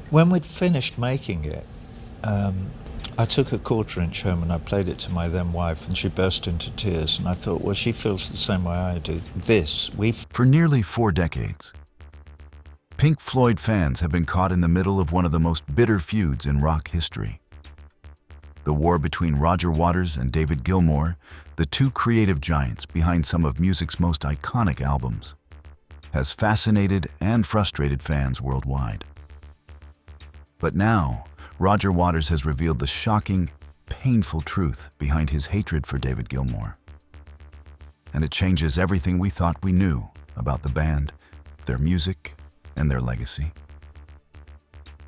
When we'd finished making it, I took a quarter-inch home and I played it to my then wife, and she burst into tears. And I thought, well, she feels the same way I do. For nearly 4 decades, Pink Floyd fans have been caught in the middle of one of the most bitter feuds in rock history. The war between Roger Waters and David Gilmour, the two creative giants behind some of music's most iconic albums, has fascinated and frustrated fans worldwide. But now, Roger Waters has revealed the shocking, painful truth behind his hatred for David Gilmour. And it changes everything we thought we knew about the band, their music, and their legacy.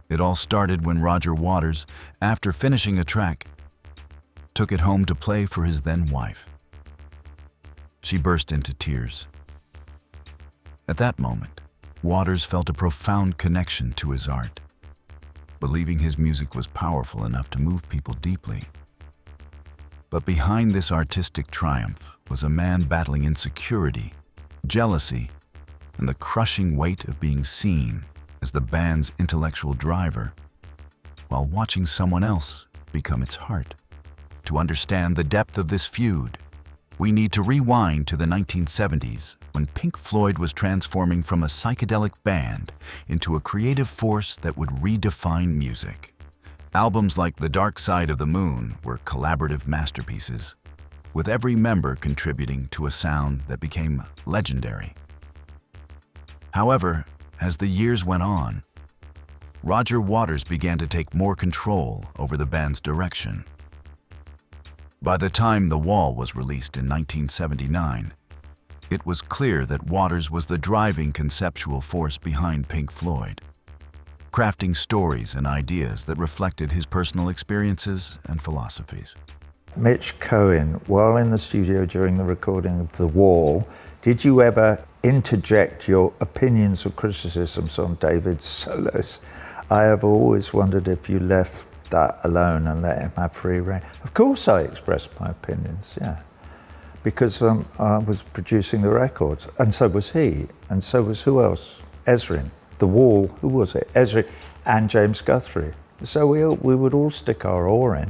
It all started when Roger Waters, after finishing a track, took it home to play for his then wife. She burst into tears. At that moment, Waters felt a profound connection to his art, believing his music was powerful enough to move people deeply. But behind this artistic triumph was a man battling insecurity, jealousy, and the crushing weight of being seen as the band's intellectual driver, while watching someone else become its heart. To understand the depth of this feud, we need to rewind to the 1970s, when Pink Floyd was transforming from a psychedelic band into a creative force that would redefine music. Albums like The Dark Side of the Moon were collaborative masterpieces, with every member contributing to a sound that became legendary. However, as the years went on, Roger Waters began to take more control over the band's direction. By the time The Wall was released in 1979, it was clear that Waters was the driving conceptual force behind Pink Floyd, crafting stories and ideas that reflected his personal experiences and philosophies. Mitch Cohen, while in the studio during the recording of The Wall, did you ever interject your opinions or criticisms on David's solos? I have always wondered if you left that alone and let him have free rein. Of course I expressed my opinions, yeah. Because I was producing the records, and so was he, and so was who else? Ezrin. The Wall, who was it? Ezrin and James Guthrie. So we would all stick our oar in.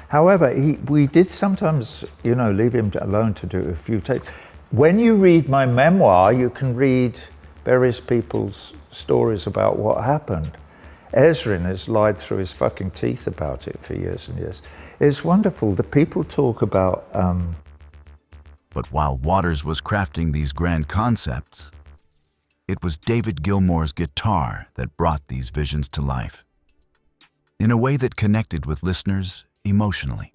However, we did sometimes, leave him alone to do a few takes. When you read my memoir, you can read various people's stories about what happened. Ezrin has lied through his fucking teeth about it for years and years. It's wonderful. The people talk about... But while Waters was crafting these grand concepts, it was David Gilmour's guitar that brought these visions to life, in a way that connected with listeners emotionally.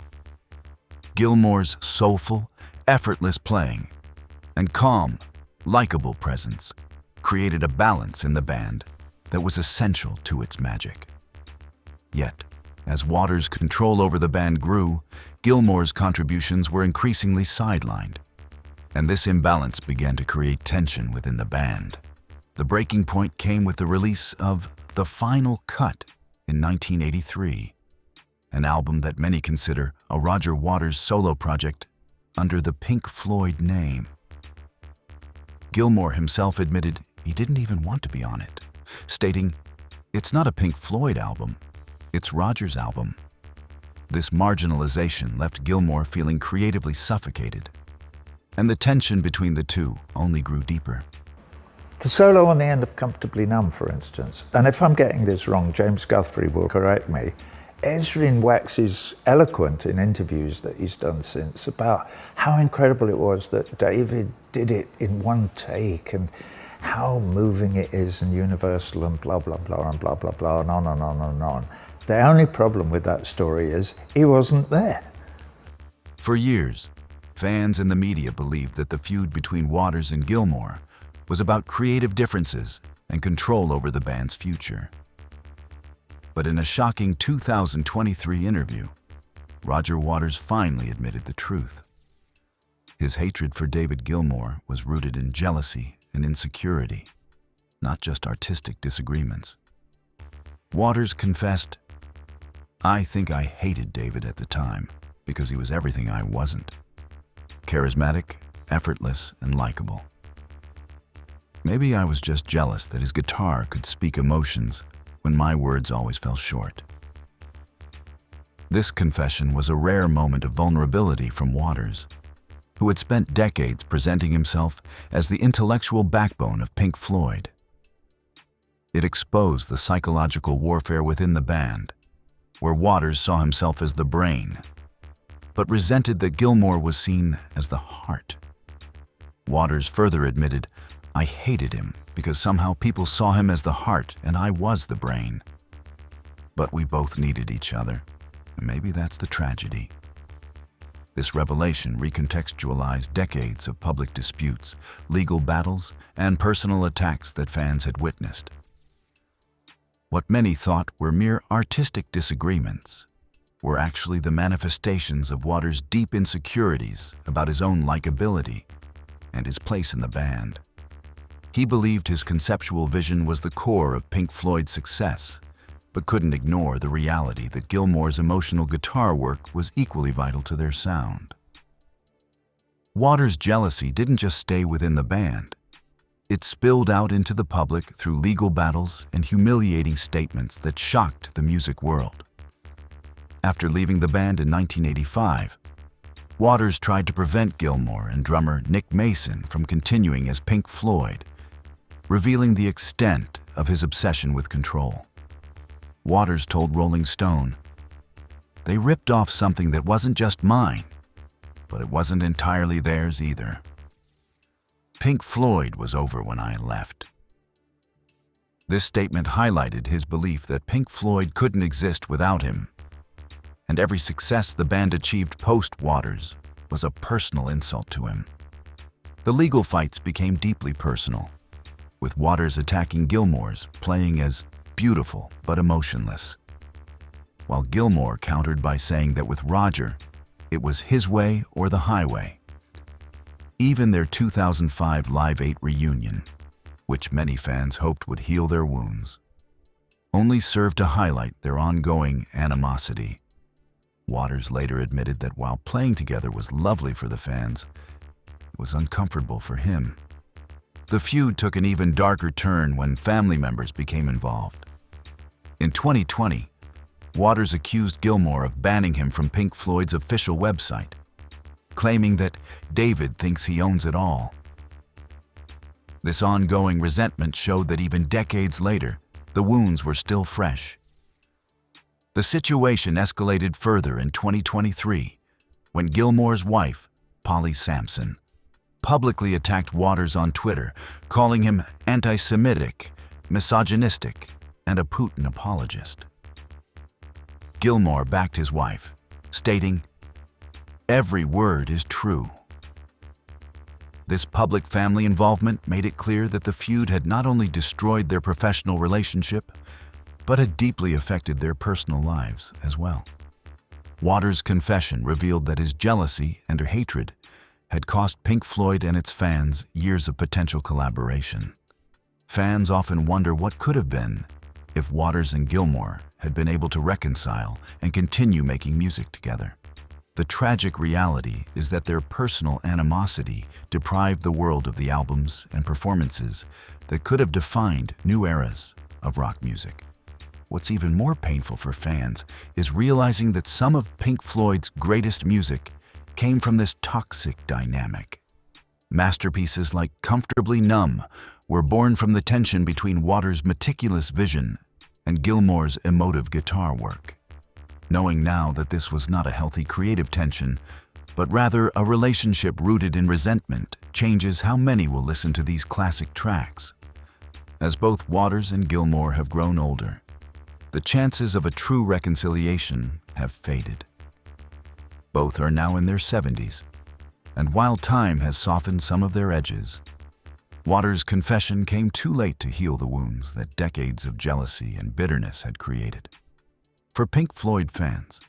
Gilmour's soulful, effortless playing and calm, likable presence created a balance in the band that was essential to its magic. Yet, as Waters' control over the band grew, Gilmour's contributions were increasingly sidelined, and this imbalance began to create tension within the band. The breaking point came with the release of The Final Cut in 1983, an album that many consider a Roger Waters solo project under the Pink Floyd name. Gilmour himself admitted he didn't even want to be on it, stating, "It's not a Pink Floyd album, it's Roger's album." This marginalization left Gilmour feeling creatively suffocated, and the tension between the two only grew deeper. The solo on the end of Comfortably Numb, for instance, and if I'm getting this wrong, James Guthrie will correct me, Ezrin waxes eloquent in interviews that he's done since about how incredible it was that David did it in one take and how moving it is and universal and blah, blah, blah, and blah, blah, blah, and on and on and on. The only problem with that story is he wasn't there. For years, fans and the media believed that the feud between Waters and Gilmour was about creative differences and control over the band's future. But in a shocking 2023 interview, Roger Waters finally admitted the truth. His hatred for David Gilmour was rooted in jealousy and insecurity, not just artistic disagreements. Waters confessed, "I think I hated David at the time because he was everything I wasn't. Charismatic, effortless, and likable. Maybe I was just jealous that his guitar could speak emotions when my words always fell short. This confession was a rare moment of vulnerability from Waters, who had spent decades presenting himself as the intellectual backbone of Pink Floyd. It exposed the psychological warfare within the band, where Waters saw himself as the brain, but resented that Gilmour was seen as the heart. Waters further admitted, "I hated him because somehow people saw him as the heart and I was the brain. But we both needed each other, and maybe that's the tragedy." This revelation recontextualized decades of public disputes, legal battles, and personal attacks that fans had witnessed. What many thought were mere artistic disagreements were actually the manifestations of Waters' deep insecurities about his own likability and his place in the band. He believed his conceptual vision was the core of Pink Floyd's success, but couldn't ignore the reality that Gilmour's emotional guitar work was equally vital to their sound. Waters' jealousy didn't just stay within the band. It spilled out into the public through legal battles and humiliating statements that shocked the music world. After leaving the band in 1985, Waters tried to prevent Gilmour and drummer Nick Mason from continuing as Pink Floyd, revealing the extent of his obsession with control. Waters told Rolling Stone, "They ripped off something that wasn't just mine, but it wasn't entirely theirs either. Pink Floyd was over when I left." This statement highlighted his belief that Pink Floyd couldn't exist without him, and every success the band achieved post-Waters was a personal insult to him. The legal fights became deeply personal, with Waters attacking Gilmour's playing as beautiful but emotionless, while Gilmour countered by saying that with Roger, it was his way or the highway. Even their 2005 Live 8 reunion, which many fans hoped would heal their wounds, only served to highlight their ongoing animosity. Waters later admitted that while playing together was lovely for the fans, it was uncomfortable for him. The feud took an even darker turn when family members became involved. In 2020, Waters accused Gilmour of banning him from Pink Floyd's official website, claiming that David thinks he owns it all. This ongoing resentment showed that even decades later, the wounds were still fresh. The situation escalated further in 2023 when Gilmour's wife, Polly Sampson, publicly attacked Waters on Twitter, calling him anti-Semitic, misogynistic, and a Putin apologist. Gilmour backed his wife, stating, "Every word is true." This public family involvement made it clear that the feud had not only destroyed their professional relationship, but had deeply affected their personal lives as well. Waters' confession revealed that his jealousy and her hatred had cost Pink Floyd and its fans years of potential collaboration. Fans often wonder what could have been if Waters and Gilmour had been able to reconcile and continue making music together. The tragic reality is that their personal animosity deprived the world of the albums and performances that could have defined new eras of rock music. What's even more painful for fans is realizing that some of Pink Floyd's greatest music came from this toxic dynamic. Masterpieces like Comfortably Numb were born from the tension between Waters' meticulous vision and Gilmour's emotive guitar work. Knowing now that this was not a healthy creative tension, but rather a relationship rooted in resentment, changes how many will listen to these classic tracks. As both Waters and Gilmour have grown older, the chances of a true reconciliation have faded. Both are now in their 70s, and while time has softened some of their edges, Waters' confession came too late to heal the wounds that decades of jealousy and bitterness had created. For Pink Floyd fans,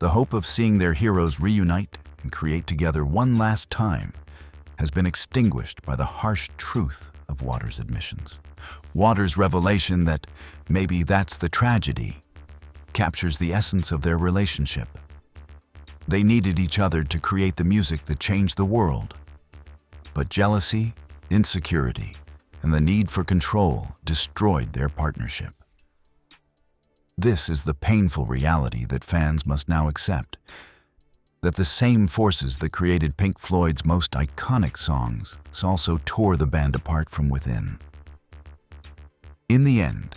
the hope of seeing their heroes reunite and create together one last time has been extinguished by the harsh truth of Waters' admissions. Waters' revelation that maybe that's the tragedy captures the essence of their relationship. They needed each other to create the music that changed the world. But jealousy, insecurity, and the need for control destroyed their partnership. This is the painful reality that fans must now accept, that the same forces that created Pink Floyd's most iconic songs also tore the band apart from within. In the end,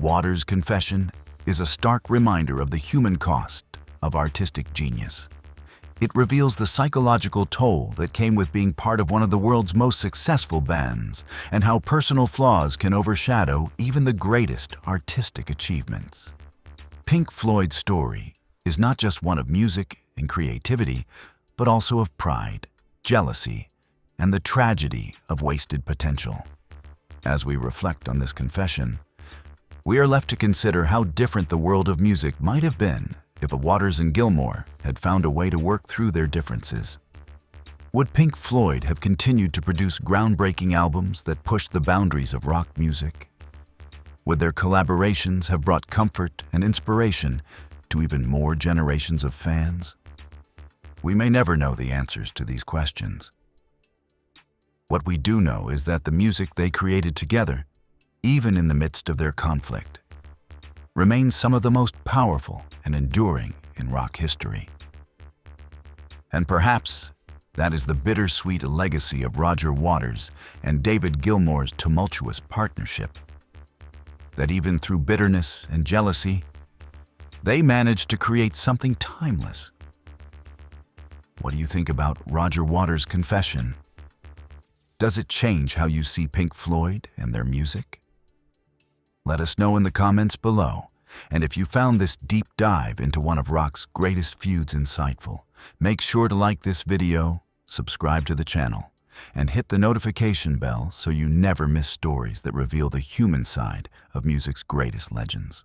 Waters' confession is a stark reminder of the human cost of artistic genius. It reveals the psychological toll that came with being part of one of the world's most successful bands, and how personal flaws can overshadow even the greatest artistic achievements. Pink Floyd's story is not just one of music and creativity, but also of pride, jealousy, and the tragedy of wasted potential. As we reflect on this confession, we are left to consider how different the world of music might have been if Waters and Gilmour had found a way to work through their differences. Would Pink Floyd have continued to produce groundbreaking albums that pushed the boundaries of rock music? Would their collaborations have brought comfort and inspiration to even more generations of fans? We may never know the answers to these questions. What we do know is that the music they created together, even in the midst of their conflict, remains some of the most powerful and enduring in rock history. And perhaps that is the bittersweet legacy of Roger Waters and David Gilmour's tumultuous partnership. That even through bitterness and jealousy, they managed to create something timeless. What do you think about Roger Waters' confession? Does it change how you see Pink Floyd and their music? Let us know in the comments below. And if you found this deep dive into one of rock's greatest feuds insightful, make sure to like this video, subscribe to the channel, and hit the notification bell so you never miss stories that reveal the human side of music's greatest legends.